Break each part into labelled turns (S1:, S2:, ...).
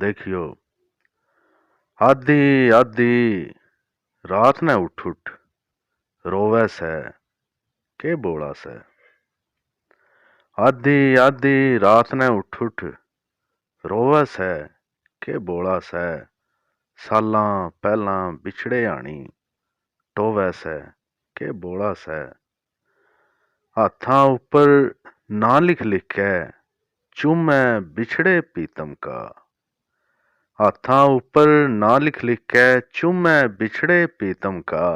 S1: देखियो। आधी आधी रात ने उठ उठ रोवे से के बोला से। आधी आधी रात ने उठ उठ रोवे से के बोला से। सालां पहलां बिछड़े आनी टोवे से के बोला से। हाथां ऊपर ना लिख लिख के चूमे बिछड़े पीतम का। हाथां ऊपर ना लिख लिख के चूमे बिछड़े पीतम का।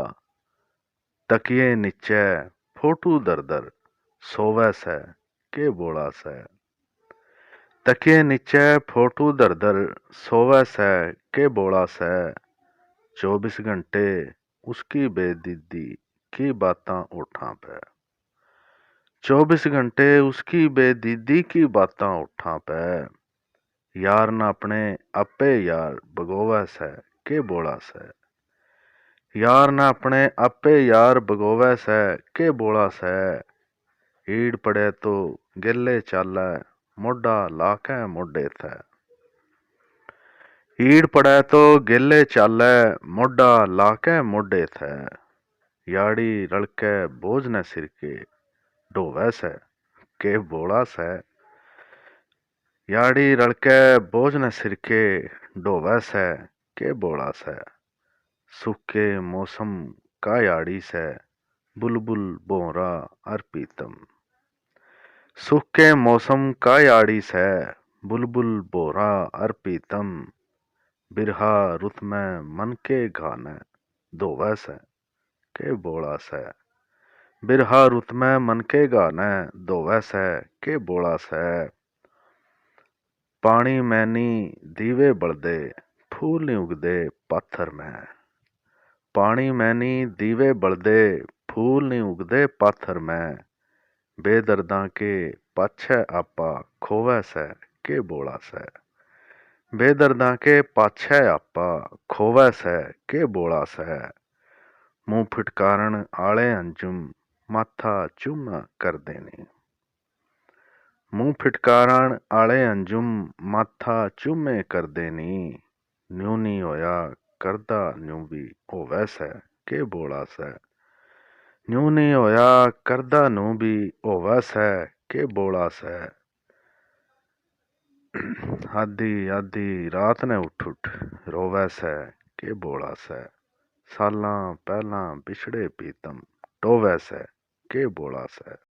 S1: तकिए नीचे फोटू दर दर सोवे से के बोला से। तकिए नीचे फोटू दर दर सोवे से के बोला से। 24 घंटे उसकी बेदीदी की बातां उठां पे। 24 घंटे उसकी बेदीदी की बातां उठां पे। यार न अपने आपे यार बगोवे से के बोला से। यार न अपने आपे यार बगोवे से के बोला से। ईड़ पड़े तो गिले चाले मोढ़ा लाके मोढ़े थे। ईड़ पड़े तो गिले चाले मोढ़ा लाके मोढ़े थे। याड़ी रलके बोझ ने सिर के ढोवे से के बोला से। याड़ी रलके बोझ न सिर के ढोवे से के बोला से। सूखे मौसम का याड़ी से बुलबुल बोरा और पीतम। सूखे मौसम का याड़ी से बुलबुल बोरा और पीतम। बिरहा रुत में मन के गाने धोवे से के बोला से। बिरहा रुत में मन के गाने धोवे से के बोला से। पानी मैनी दीवे बलदे फूल नहीं उगदे पाथर में। पानी मैनी दीवे बलदे फूल नहीं उगदे पाथर में। बेदर्दां के पाछे आपा खोवे से के बोला से। बेदर्दां के पाछे आपा खोवे से के बोला से। मुंह फिटकारन आले अंजुम माथा चूमा कर देनी। मुंह फिटकारन आले अंजुम माथा चूमे कर देनी। न्यू नी होया करदा न्यू भी होवे से के बोला से। न्यू नी होया करदा न्यू भी होवे से के बोला से। आधी आधी रात ने उठ उठ रोवे से के बोला से। सालां पहलां बिछड़े पीतम टोवे से के बोला से।